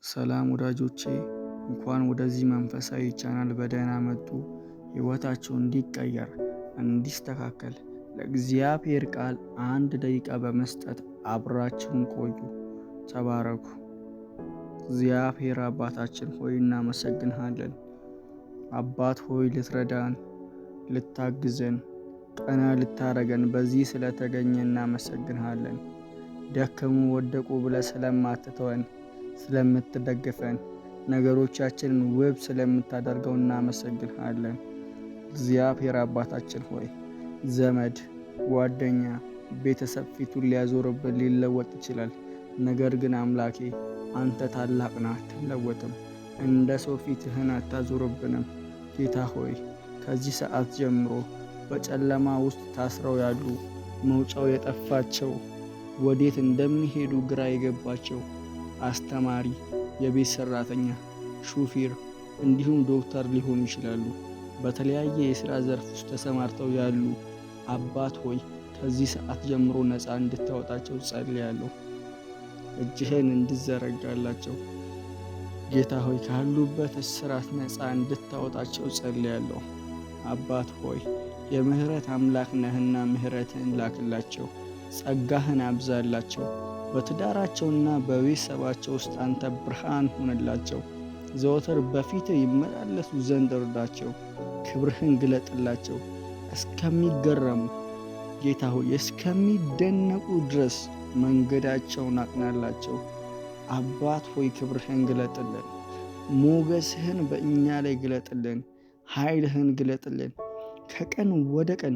ሰላም ወዳጆቼ፣ እንኳን ወደዚህ መንፈሳዊ ቻናል በደህና መጡ። ሕይወታችሁ እንዲቀየር እንዲስተካከል ለእግዚአብሔር ቃል 1 ደቂቃ በመስጠት አብራችሁን ቆዩ። ተባረኩ። እግዚአብሔር አባታችን ሆይ እናመሰግንሃለን። አባት ሆይ ልትረዳን፣ ልታግዘን፣ ቀና ልታረገን በዚህ ስለተገኘ እናመሰግንሃለን። ደከሙ ወደቁ ብለህ ስለማትተወን፣ ስለምትደግፈን፣ ነገሮቻችንን ውብ ስለምታደርገው እናመሰግንሃለን። እግዚአብሔር አባታችን ሆይ ዘመድ፣ ጓደኛ፣ ቤተሰብ ፊቱን ሊያዞርብን ሊለወጥ ይችላል። ነገር ግን አምላኬ አንተ ታላቅ ነህ፣ አትለወጥም። እንደ ሰው ፊትህን አታዞርብንም። ጌታ ሆይ ከዚህ ሰዓት ጀምሮ በጨለማ ውስጥ ታስረው ያሉ፣ መውጫው የጠፋቸው፣ ወዴት እንደሚሄዱ ግራ የገባቸው አስተማሪ፣ የቤት ሰራተኛ፣ ሹፌር እንዲሁም ዶክተር ሊሆኑ ይችላሉ። በተለያየ የሥራ ዘርፍ ውስጥ ተሰማርተው ያሉ አባት ሆይ ከዚህ ሰዓት ጀምሮ ነፃ እንድታወጣቸው ጸልያለሁ። እጅህን እንድዘረጋላቸው ጌታ ሆይ ካሉበት እስራት ነፃ እንድታወጣቸው ጸልያለሁ። አባት ሆይ የምህረት አምላክ ነህና ምህረትህን ላክላቸው፣ ጸጋህን አብዛላቸው። በትዳራቸውና በቤተሰባቸው ውስጥ አንተ ብርሃን ሁንላቸው። ዘወትር በፊትህ ይመላለሱ ዘንድ እርዳቸው። ክብርህን ግለጥላቸው። እስከሚገረሙ ጌታ ሆይ እስከሚደነቁ ድረስ መንገዳቸውን አቅናላቸው። አባት ሆይ ክብርህን ግለጥልን። ሞገስህን በእኛ ላይ ግለጥልን። ኃይልህን ግለጥልን። ከቀን ወደ ቀን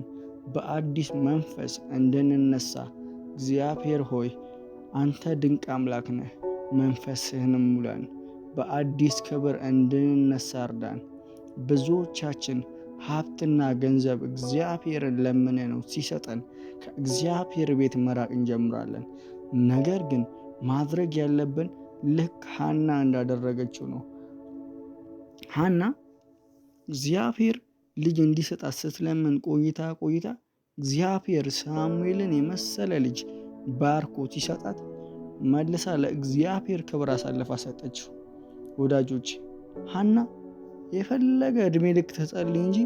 በአዲስ መንፈስ እንድንነሳ እግዚአብሔር ሆይ አንተ ድንቅ አምላክ ነህ። መንፈስህንም ሙላን። በአዲስ ክብር እንድንነሳ እርዳን። ብዙዎቻችን ሀብትና ገንዘብ እግዚአብሔርን ለምነ ነው ሲሰጠን ከእግዚአብሔር ቤት መራቅ እንጀምራለን። ነገር ግን ማድረግ ያለብን ልክ ሐና እንዳደረገችው ነው። ሐና እግዚአብሔር ልጅ እንዲሰጣት ስትለምን ቆይታ እግዚአብሔር ሳሙኤልን የመሰለ ልጅ ባርኮት ሲሰጣት መልሳ ለእግዚአብሔር ክብር አሳልፋ ሰጠችው። ወዳጆች ሐና የፈለገ ዕድሜ ልክ ተጸልይ እንጂ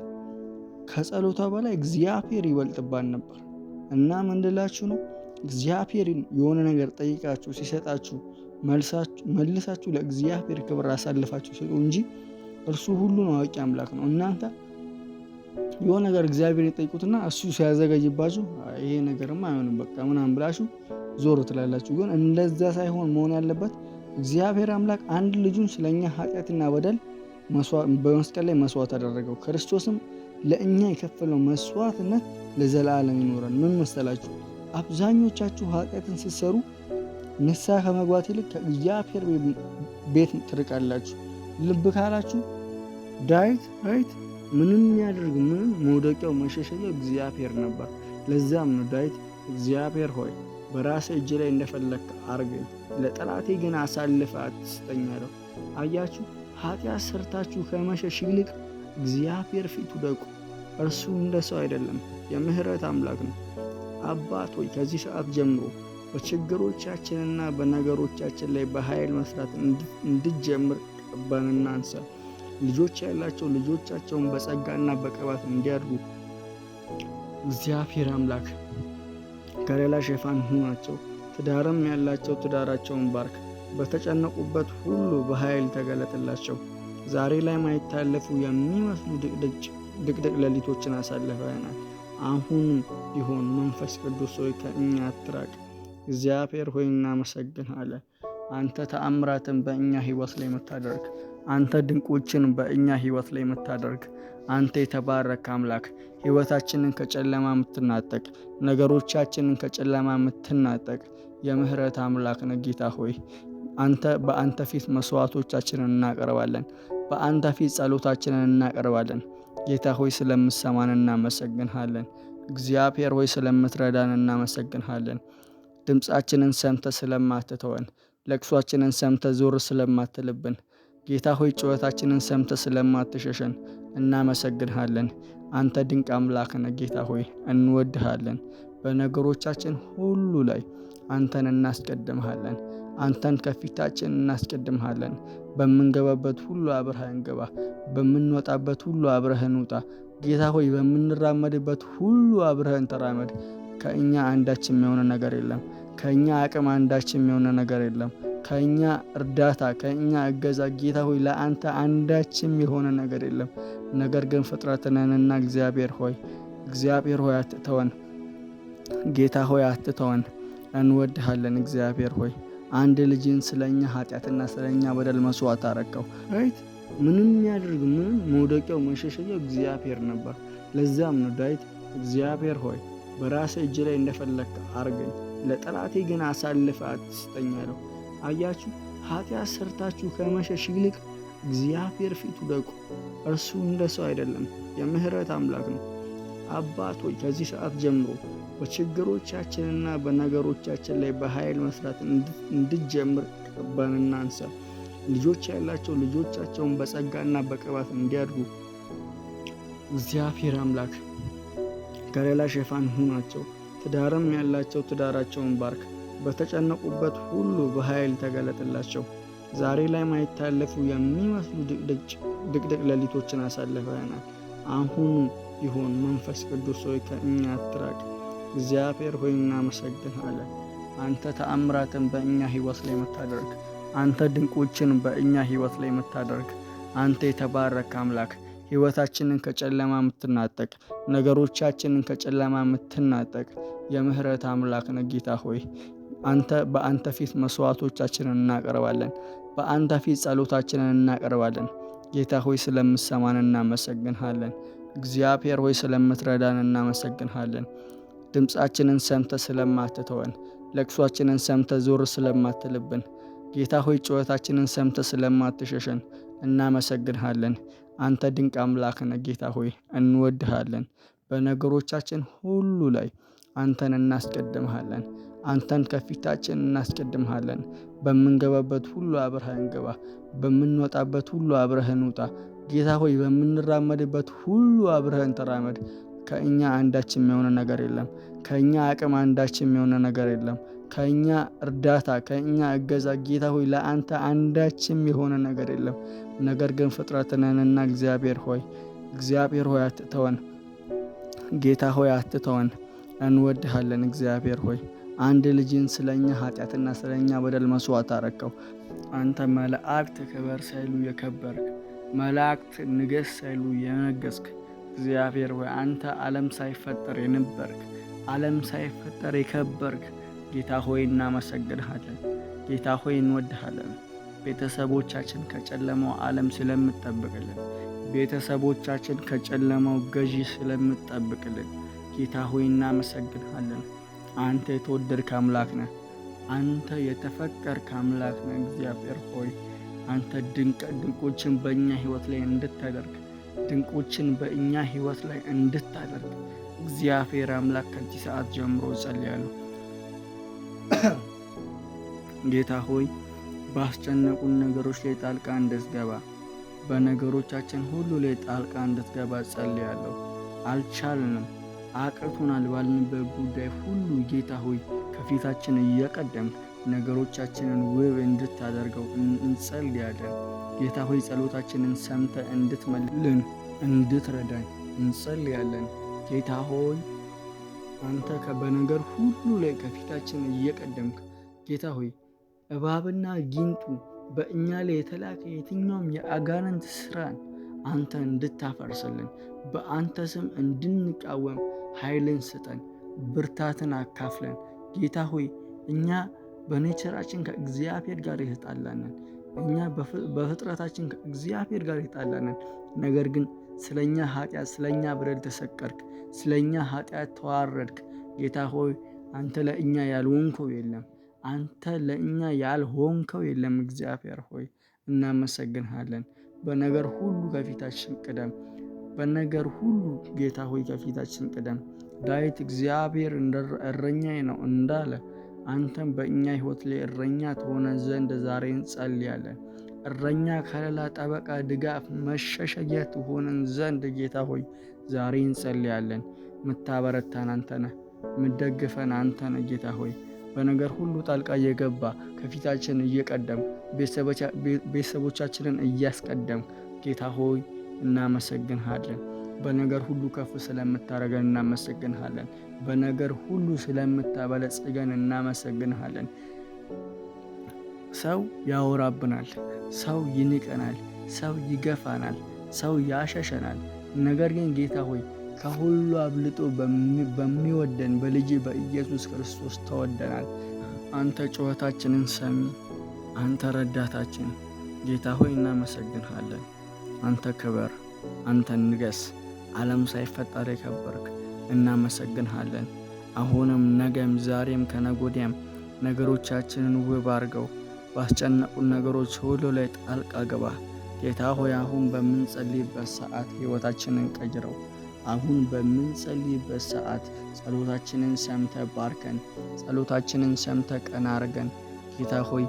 ከጸሎቷ በላይ እግዚአብሔር ይበልጥባን ነበር። እና ምን ልላችሁ ነው? እግዚአብሔር የሆነ ነገር ጠይቃችሁ ሲሰጣችሁ መልሳችሁ ለእግዚአብሔር ክብር አሳልፋችሁ ስጡ እንጂ እርሱ ሁሉን አዋቂ አምላክ ነው። እናንተ የሆነ ነገር እግዚአብሔር የጠይቁትና እሱ ሲያዘጋጅባችሁ ይሄ ነገርማ አይሆንም በቃ ምናምን ብላችሁ ዞር ትላላችሁ። ግን እንደዛ ሳይሆን መሆን ያለበት እግዚአብሔር አምላክ አንድ ልጁን ስለኛ ኃጢአትና በደል በመስቀል ላይ መስዋዕት አደረገው። ክርስቶስም ለእኛ የከፈለው መስዋዕትነት ለዘላለም ይኖራል። ምን መሰላችሁ? አብዛኞቻችሁ ኃጢአትን ስትሰሩ ንስሐ ከመግባት ይልቅ ከእግዚአብሔር ቤት ትርቃላችሁ። ልብ ካላችሁ ዳዊት ምንም ያደርግ ምንም መውደቂያው መሸሸጊያው እግዚአብሔር ነበር። ለዛም ነው ዳዊት እግዚአብሔር ሆይ በራሴ እጅ ላይ እንደፈለክ አርገኝ፣ ለጠላቴ ግን አሳልፈ አትስጠኝ አለው። አያችሁ፣ ኃጢአት ሰርታችሁ ከመሸሽ ይልቅ እግዚአብሔር ፊት ውደቁ። እርሱ እንደ ሰው አይደለም፣ የምህረት አምላክ ነው። አባት ሆይ ከዚህ ሰዓት ጀምሮ በችግሮቻችንና በነገሮቻችን ላይ በኃይል መስራት እንድጀምር ቀባንና አንሳ። ልጆች ያላቸው ልጆቻቸውን በጸጋና በቅባት እንዲያድጉ እግዚአብሔር አምላክ ከሌላ ሽፋን ሁናቸው። ትዳርም ያላቸው ትዳራቸውን ባርክ። በተጨነቁበት ሁሉ በኃይል ተገለጥላቸው። ዛሬ ላይ ማይታለፉ የሚመስሉ ድቅድቅ ሌሊቶችን አሳልፈናል። አሁንም ቢሆን መንፈስ ቅዱስ ሆይ ከእኛ አትራቅ። እግዚአብሔር ሆይ እናመሰግንሃለን። አንተ ተአምራትን በእኛ ሕይወት ላይ የምታደርግ፣ አንተ ድንቆችን በእኛ ሕይወት ላይ የምታደርግ፣ አንተ የተባረክ አምላክ፣ ሕይወታችንን ከጨለማ የምትናጠቅ፣ ነገሮቻችንን ከጨለማ የምትናጠቅ የምህረት አምላክ ነህ። ጌታ ሆይ በአንተ ፊት መስዋዕቶቻችንን እናቀርባለን። በአንተ ፊት ጸሎታችንን እናቀርባለን። ጌታ ሆይ ስለምሰማን እናመሰግንሃለን። እግዚአብሔር ሆይ ስለምትረዳን እናመሰግንሃለን። ድምፃችንን ሰምተ ስለማትተወን፣ ለቅሷችንን ሰምተ ዞር ስለማትልብን፣ ጌታ ሆይ ጩኸታችንን ሰምተ ስለማትሸሸን እናመሰግንሃለን። አንተ ድንቅ አምላክ ነህ። ጌታ ሆይ እንወድሃለን። በነገሮቻችን ሁሉ ላይ አንተን እናስቀድምሃለን። አንተን ከፊታችን እናስቀድምሃለን። በምንገባበት ሁሉ አብረኸን ግባ፣ በምንወጣበት ሁሉ አብረኸን ውጣ። ጌታ ሆይ በምንራመድበት ሁሉ አብረኸን ተራመድ። ከእኛ አንዳችም የሆነ ነገር የለም። ከእኛ አቅም አንዳችም የሆነ ነገር የለም። ከእኛ እርዳታ፣ ከእኛ እገዛ ጌታ ሆይ ለአንተ አንዳችም የሆነ ነገር የለም። ነገር ግን ፍጥረትነንና እግዚአብሔር ሆይ አትተወን። ጌታ ሆይ አትተወን፣ እንወድሃለን። እግዚአብሔር ሆይ አንድ ልጅን ስለኛ ኃጢአትና ስለኛ በደል መስዋዕት አረከው። ዳዊት ምንም ያድርግ ምንም መውደቂያው መሸሸጊያው እግዚአብሔር ነበር። ለዛም ነው ዳዊት እግዚአብሔር ሆይ በራሴ እጅ ላይ እንደፈለክ አርገኝ፣ ለጠላቴ ግን አሳልፈ አትስጠኝ አለው። አያችሁ፣ ኃጢአት ሰርታችሁ ከመሸሽ ይልቅ እግዚአብሔር ፊት ውደቁ። እርሱ እንደ ሰው አይደለም፣ የምህረት አምላክ ነው። አባት ሆይ ከዚህ ሰዓት ጀምሮ በችግሮቻችንና በነገሮቻችን ላይ በኃይል መስራት እንድጀምር ቀባንና አንሳ። ልጆች ያላቸው ልጆቻቸውን በጸጋና በቅባት እንዲያድጉ እግዚአብሔር አምላክ ከሌላ ሽፋን ሁናቸው። ትዳርም ያላቸው ትዳራቸውን ባርክ። በተጨነቁበት ሁሉ በኃይል ተገለጥላቸው። ዛሬ ላይ ማይታለፉ የሚመስሉ ድቅድቅ ሌሊቶችን አሳልፈናል። አሁንም ቢሆን መንፈስ ቅዱስ ሆይ ከእኛ አትራቅ። እግዚአብሔር ሆይ እናመሰግናለን። አንተ ተአምራትን በእኛ ሕይወት ላይ የምታደርግ፣ አንተ ድንቆችን በእኛ ሕይወት ላይ የምታደርግ፣ አንተ የተባረክ አምላክ፣ ሕይወታችንን ከጨለማ የምትናጠቅ፣ ነገሮቻችንን ከጨለማ የምትናጠቅ የምህረት አምላክ ነህ ጌታ ሆይ። በአንተ ፊት መስዋዕቶቻችንን እናቀርባለን። በአንተ ፊት ጸሎታችንን እናቀርባለን። ጌታ ሆይ ስለምሰማን እናመሰግንሃለን። እግዚአብሔር ሆይ ስለምትረዳን እናመሰግንሃለን። ድምፃችንን ሰምተ ስለማትተወን፣ ለቅሷችንን ሰምተ ዞር ስለማትልብን፣ ጌታ ሆይ ጩኸታችንን ሰምተ ስለማትሸሸን እናመሰግንሃለን። አንተ ድንቅ አምላክ ነህ ጌታ ሆይ፣ እንወድሃለን። በነገሮቻችን ሁሉ ላይ አንተን እናስቀድምሃለን። አንተን ከፊታችን እናስቀድምሃለን። በምንገባበት ሁሉ አብረኸን ግባ፣ በምንወጣበት ሁሉ አብረኸን ውጣ። ጌታ ሆይ በምንራመድበት ሁሉ አብረኸን ተራመድ። ከእኛ አንዳችም የሆነ ነገር የለም። ከእኛ አቅም አንዳችም የሆነ ነገር የለም። ከእኛ እርዳታ፣ ከእኛ እገዛ ጌታ ሆይ ለአንተ አንዳችም የሆነ ነገር የለም። ነገር ግን ፍጥረትነንና እግዚአብሔር ሆይ አትተወን። ጌታ ሆይ አትተወን፣ እንወድሃለን። እግዚአብሔር ሆይ አንድ ልጅን ስለኛ ኃጢአትና ስለኛ በደል መስዋዕት አረከው። አንተ መላእክት ክበር ሳይሉ የከበርክ፣ መላእክት ንገስ ሳይሉ የነገስክ እግዚአብሔር ሆይ አንተ ዓለም ሳይፈጠር የነበርክ፣ ዓለም ሳይፈጠር የከበርክ ጌታ ሆይ እናመሰግንሃለን። ጌታ ሆይ እንወድሃለን። ቤተሰቦቻችን ከጨለማው ዓለም ስለምትጠብቅልን፣ ቤተሰቦቻችን ከጨለማው ገዢ ስለምትጠብቅልን ጌታ ሆይ እናመሰግንሃለን። አንተ የተወደድክ አምላክ ነህ። አንተ የተፈቀርክ አምላክ ነህ። እግዚአብሔር ሆይ አንተ ድንቆችን በእኛ ሕይወት ላይ እንድታደርግ፣ ድንቆችን በእኛ ሕይወት ላይ እንድታደርግ እግዚአብሔር አምላክ ከዚህ ሰዓት ጀምሮ ጸልያለሁ። ጌታ ሆይ ባስጨነቁን ነገሮች ላይ ጣልቃ እንድትገባ፣ በነገሮቻችን ሁሉ ላይ ጣልቃ እንድትገባ ጸልያለሁ። አልቻልንም፣ አቅቶናል ባልንበት ጉዳይ ሁሉ ጌታ ሆይ ከፊታችን እየቀደምክ ነገሮቻችንን ውብ እንድታደርገው እንጸልያለን። ጌታ ሆይ ጸሎታችንን ሰምተ እንድትመልልን እንድትረዳን እንጸልያለን። ጌታ ሆይ አንተ በነገር ሁሉ ላይ ከፊታችን እየቀደምክ ጌታ ሆይ እባብና ጊንጡ በእኛ ላይ የተላከ የትኛውም የአጋንንት ስራን አንተ እንድታፈርስልን፣ በአንተ ስም እንድንቃወም ኃይልን ስጠን፣ ብርታትን አካፍለን። ጌታ ሆይ እኛ በኔቸራችን ከእግዚአብሔር ጋር የተጣላንን፣ እኛ በፍጥረታችን ከእግዚአብሔር ጋር የተጣላንን፣ ነገር ግን ስለኛ ኃጢአት ስለኛ በደል ተሰቀልክ፣ ስለኛ ኃጢአት ተዋረድክ። ጌታ ሆይ አንተ ለእኛ ያልሆንከው የለም፣ አንተ ለእኛ ያልሆንከው የለም። እግዚአብሔር ሆይ እናመሰግንሃለን። በነገር ሁሉ ከፊታችን ቅደም፣ በነገር ሁሉ ጌታ ሆይ ከፊታችን ቅደም። ዳዊት እግዚአብሔር እረኛዬ ነው እንዳለ አንተም በእኛ ሕይወት ላይ እረኛ ትሆነን ዘንድ ዛሬ እንጸልያለን። እረኛ፣ ከለላ፣ ጠበቃ፣ ድጋፍ፣ መሸሸጊያ ትሆነን ዘንድ ጌታ ሆይ ዛሬ እንጸልያለን። ምታበረታን አንተ ነህ፣ ምደግፈን አንተ ነህ። ጌታ ሆይ በነገር ሁሉ ጣልቃ እየገባ ከፊታችን እየቀደም ቤተሰቦቻችንን እያስቀደም ጌታ ሆይ እናመሰግንሃለን። በነገር ሁሉ ከፍ ስለምታደርገን እናመሰግንሃለን። በነገር ሁሉ ስለምታበለጽገን እናመሰግንሃለን። ሰው ያወራብናል፣ ሰው ይንቀናል፣ ሰው ይገፋናል፣ ሰው ያሸሸናል። ነገር ግን ጌታ ሆይ ከሁሉ አብልጦ በሚወደን በልጅ በኢየሱስ ክርስቶስ ተወደናል። አንተ ጩኸታችንን ሰሚ፣ አንተ ረዳታችን ጌታ ሆይ እናመሰግንሃለን። አንተ ክበር፣ አንተ ንገስ፣ ዓለም ሳይፈጠር የከበርክ እናመሰግንሃለን። አሁንም ነገም ዛሬም ከነጎዲያም ነገሮቻችንን ውብ አድርገው ባስጨነቁን ነገሮች ሁሉ ላይ ጣልቃ ግባ ጌታ ሆይ። አሁን በምንጸልይበት ሰዓት ሕይወታችንን ቀይረው። አሁን በምንጸልይበት ሰዓት ጸሎታችንን ሰምተ ባርከን፣ ጸሎታችንን ሰምተ ቀና አርገን ጌታ ሆይ።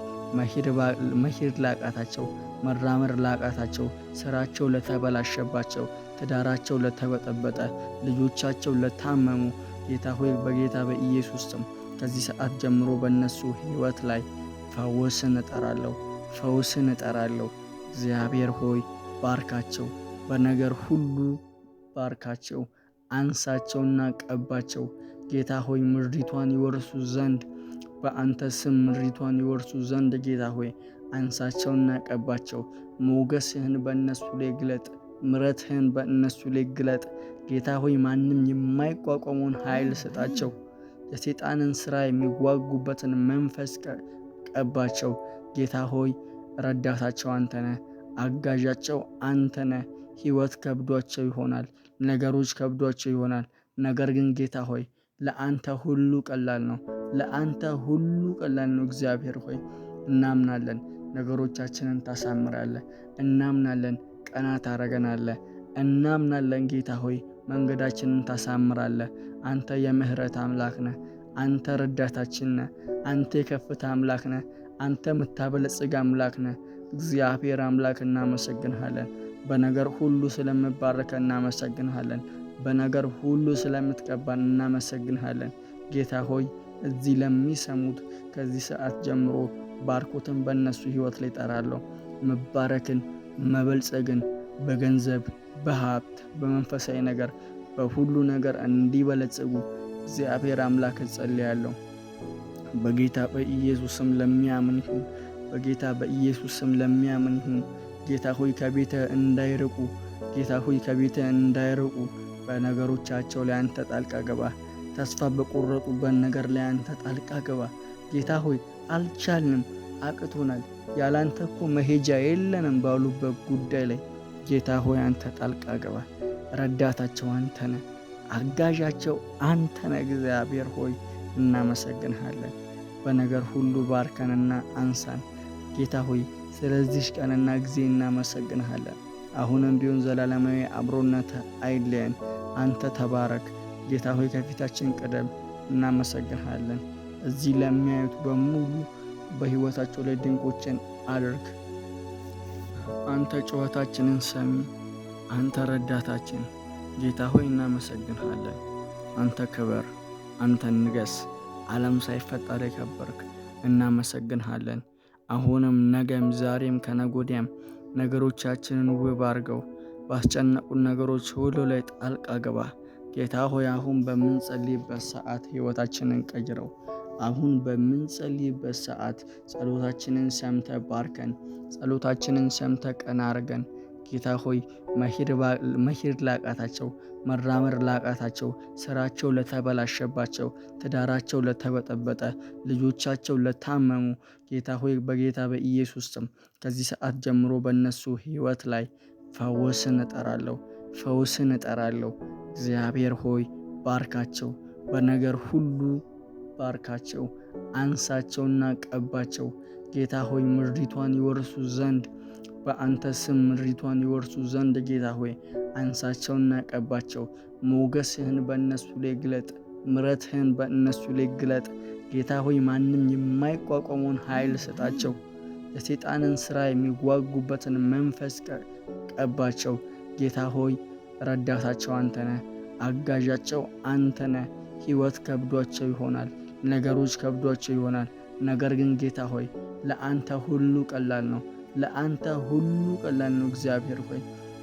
መሄድ ላቃታቸው፣ መራመድ ላቃታቸው፣ ስራቸው ለተበላሸባቸው፣ ትዳራቸው ለተበጠበጠ፣ ልጆቻቸው ለታመሙ ጌታ ሆይ በጌታ በኢየሱስ ስም ከዚህ ሰዓት ጀምሮ በእነሱ ሕይወት ላይ ፈውስን እጠራለሁ፣ ፈውስን እጠራለሁ። እግዚአብሔር ሆይ ባርካቸው፣ በነገር ሁሉ ባርካቸው፣ አንሳቸውና ቀባቸው ጌታ ሆይ። ምድሪቷን ይወርሱ ዘንድ በአንተ ስም ምድሪቷን ይወርሱ ዘንድ ጌታ ሆይ አንሳቸውና ቀባቸው። ሞገስህን በእነሱ ላይ ግለጥ፣ ምሕረትህን በእነሱ ላይ ግለጥ ጌታ ሆይ። ማንም የማይቋቋመውን ኃይል ስጣቸው። የሰይጣንን ሥራ የሚዋጉበትን መንፈስ ቀባቸው ጌታ ሆይ። ረዳታቸው አንተነ፣ አጋዣቸው አንተነ። ሕይወት ከብዷቸው ይሆናል፣ ነገሮች ከብዷቸው ይሆናል። ነገር ግን ጌታ ሆይ ለአንተ ሁሉ ቀላል ነው፣ ለአንተ ሁሉ ቀላል ነው። እግዚአብሔር ሆይ እናምናለን፣ ነገሮቻችንን ታሳምራለህ። እናምናለን፣ ቀና ታረገናለህ። እናምናለን ጌታ ሆይ መንገዳችንን ታሳምራለህ። አንተ የምህረት አምላክ ነህ። አንተ ረዳታችን ነህ። አንተ የከፍታ አምላክ ነህ። አንተ የምታበለጽግ አምላክ ነህ። እግዚአብሔር አምላክ እናመሰግንሃለን። በነገር ሁሉ ስለምባረከ እናመሰግንሃለን። በነገር ሁሉ ስለምትቀባን እናመሰግንሃለን። ጌታ ሆይ እዚህ ለሚሰሙት ከዚህ ሰዓት ጀምሮ ባርኮትን በእነሱ ሕይወት ላይ ጠራለሁ። መባረክን፣ መበልጸግን በገንዘብ በሀብት በመንፈሳዊ ነገር በሁሉ ነገር እንዲበለጽጉ እግዚአብሔር አምላክ እጸልያለሁ። በጌታ በኢየሱስም ለሚያምን ይሁን፣ በጌታ በኢየሱስም ለሚያምን ይሁን። ጌታ ሆይ ከቤተ እንዳይርቁ፣ ጌታ ሆይ ከቤተ እንዳይርቁ በነገሮቻቸው ላይ አንተ ጣልቃ ገባ። ተስፋ በቆረጡበት ነገር ላይ አንተ ጣልቃ ገባ። ጌታ ሆይ አልቻልንም፣ አቅቶናል፣ ያላንተ እኮ መሄጃ የለንም ባሉበት ጉዳይ ላይ ጌታ ሆይ አንተ ጣልቃ ገባ። ረዳታቸው አንተ ነህ፣ አጋዣቸው አንተ ነህ። እግዚአብሔር ሆይ እናመሰግንሃለን። በነገር ሁሉ ባርከንና አንሳን ጌታ ሆይ። ስለዚህ ቀንና ጊዜ እናመሰግንሃለን። አሁንም ቢሆን ዘላለማዊ አብሮነት አይለየን። አንተ ተባረክ ጌታ ሆይ፣ ከፊታችን ቅደም። እናመሰግንሃለን። እዚህ ለሚያዩት በሙሉ በሕይወታቸው ላይ ድንቆችን አድርግ። አንተ ጩኸታችንን ሰሚ፣ አንተ ረዳታችን ጌታ ሆይ እናመሰግንሃለን። አንተ ክበር፣ አንተ ንገስ፣ ዓለም ሳይፈጠር የከበርክ እናመሰግንሃለን። አሁንም ነገም ዛሬም ከነጎዲያም ነገሮቻችንን ውብ አድርገው ባስጨነቁን ነገሮች ሁሉ ላይ ጣልቃ ገባ ጌታ ሆይ። አሁን በምንጸልይበት ሰዓት ሕይወታችንን ቀይረው። አሁን በምንጸልይበት ሰዓት ጸሎታችንን ሰምተ ባርከን፣ ጸሎታችንን ሰምተ ቀና አርገን ጌታ ሆይ። መሄድ ላቃታቸው፣ መራመድ ላቃታቸው፣ ስራቸው ለተበላሸባቸው፣ ትዳራቸው ለተበጠበጠ፣ ልጆቻቸው ለታመሙ ጌታ ሆይ በጌታ በኢየሱስ ስም ከዚህ ሰዓት ጀምሮ በእነሱ ሕይወት ላይ ፈውስን እጠራለሁ፣ ፈውስን እጠራለሁ። እግዚአብሔር ሆይ ባርካቸው፣ በነገር ሁሉ ባርካቸው፣ አንሳቸውና ቀባቸው ጌታ ሆይ። ምድሪቷን ይወርሱ ዘንድ በአንተ ስም ምድሪቷን ይወርሱ ዘንድ ጌታ ሆይ አንሳቸውና ቀባቸው። ሞገስህን በእነሱ ላይ ግለጥ፣ ምሕረትህን በእነሱ ላይ ግለጥ ጌታ ሆይ። ማንም የማይቋቋመውን ኃይል ስጣቸው። የሰይጣንን ሥራ የሚዋጉበትን መንፈስ ቀባቸው ጌታ ሆይ። ረዳታቸው አንተነ፣ አጋዣቸው አንተነ። ሕይወት ከብዷቸው ይሆናል፣ ነገሮች ከብዷቸው ይሆናል። ነገር ግን ጌታ ሆይ ለአንተ ሁሉ ቀላል ነው። ለአንተ ሁሉ ቀላል ነው። እግዚአብሔር ሆይ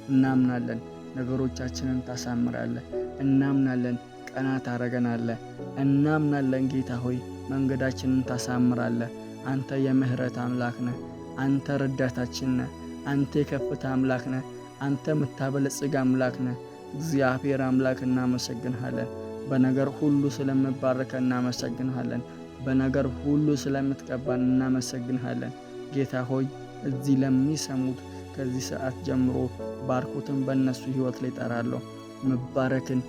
እናምናለን፣ ነገሮቻችንን ታሳምራለህ። እናምናለን፣ ቀና ታረገናለህ። እናምናለን ጌታ ሆይ መንገዳችንን ታሳምራለህ። አንተ የምህረት አምላክ ነህ። አንተ ረዳታችን ነህ። አንተ የከፍታ አምላክ ነህ። አንተ የምታበለጽግ አምላክ ነህ። እግዚአብሔር አምላክ እናመሰግንሃለን። በነገር ሁሉ ስለምባርከ እናመሰግንሃለን። በነገር ሁሉ ስለምትቀባን እናመሰግንሃለን። ጌታ ሆይ እዚህ ለሚሰሙት ከዚህ ሰዓት ጀምሮ ባርኮትን በእነሱ ሕይወት ላይ ጠራለሁ። መባረክን፣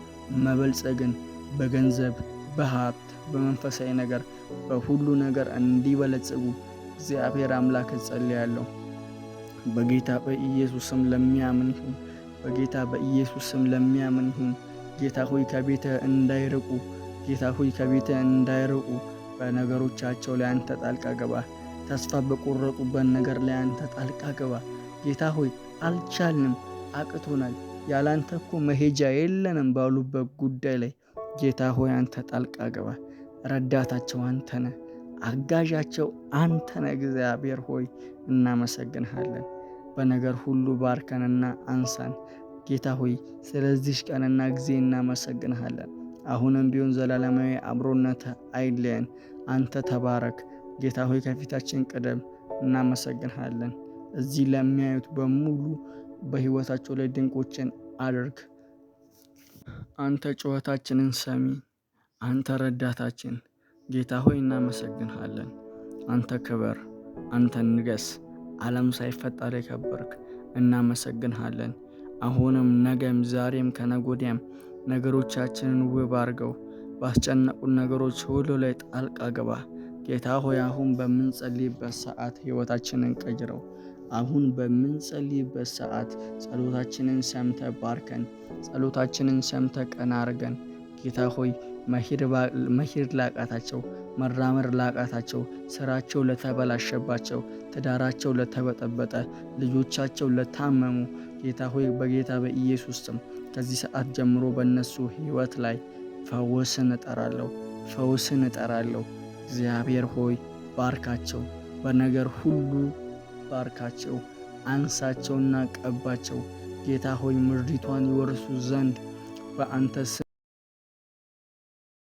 መበልጸግን በገንዘብ፣ በሀብት፣ በመንፈሳዊ ነገር፣ በሁሉ ነገር እንዲበለጽጉ እግዚአብሔር አምላክ እጸልያለሁ። በጌታ በኢየሱስ ስም ለሚያምን ይሁን። በጌታ በኢየሱስ ስም ለሚያምን ይሁን። ጌታ ሆይ ከቤትህ እንዳይርቁ፣ ጌታ ሆይ ከቤትህ እንዳይርቁ በነገሮቻቸው ላይ አንተ ጣልቃ ገባ። ተስፋ በቆረጡበት ነገር ላይ አንተ ጣልቃ ገባ። ጌታ ሆይ አልቻልንም፣ አቅቶናል፣ ያላንተ እኮ መሄጃ የለንም ባሉበት ጉዳይ ላይ ጌታ ሆይ አንተ ጣልቃ ገባ። ረዳታቸው አንተ ነህ፣ አጋዣቸው አንተ ነህ። እግዚአብሔር ሆይ እናመሰግንሃለን። በነገር ሁሉ ባርከንና አንሳን። ጌታ ሆይ ስለዚህ ቀንና ጊዜ እናመሰግንሃለን። አሁንም ቢሆን ዘላለማዊ አብሮነት አይለየን። አንተ ተባረክ ጌታ ሆይ ከፊታችን ቅደም። እናመሰግንሃለን። እዚህ ለሚያዩት በሙሉ በሕይወታቸው ላይ ድንቆችን አድርግ። አንተ ጩኸታችንን ሰሚ፣ አንተ ረዳታችን ጌታ ሆይ እናመሰግንሃለን። አንተ ክበር፣ አንተ ንገስ። ዓለም ሳይፈጠር የከበርክ እናመሰግንሃለን። አሁንም ነገም ዛሬም ከነጎዲያም ነገሮቻችንን ውብ አድርገው። ባስጨነቁን ነገሮች ሁሉ ላይ ጣልቃ ገባ። ጌታ ሆይ አሁን በምንጸልይበት ሰዓት ሕይወታችንን ቀይረው። አሁን በምንጸልይበት ሰዓት ጸሎታችንን ሰምተ ባርከን። ጸሎታችንን ሰምተ ቀና አርገን። ጌታ ሆይ መሄድ ላቃታቸው፣ መራመድ ላቃታቸው፣ ስራቸው ለተበላሸባቸው፣ ትዳራቸው ለተበጠበጠ፣ ልጆቻቸው ለታመሙ ጌታ ሆይ በጌታ በኢየሱስ ስም ከዚህ ሰዓት ጀምሮ በእነሱ ሕይወት ላይ ፈውስን እጠራለሁ፣ ፈውስን እጠራለሁ። እግዚአብሔር ሆይ ባርካቸው፣ በነገር ሁሉ ባርካቸው፣ አንሳቸውና ቀባቸው። ጌታ ሆይ ምድሪቷን ይወርሱ ዘንድ በአንተ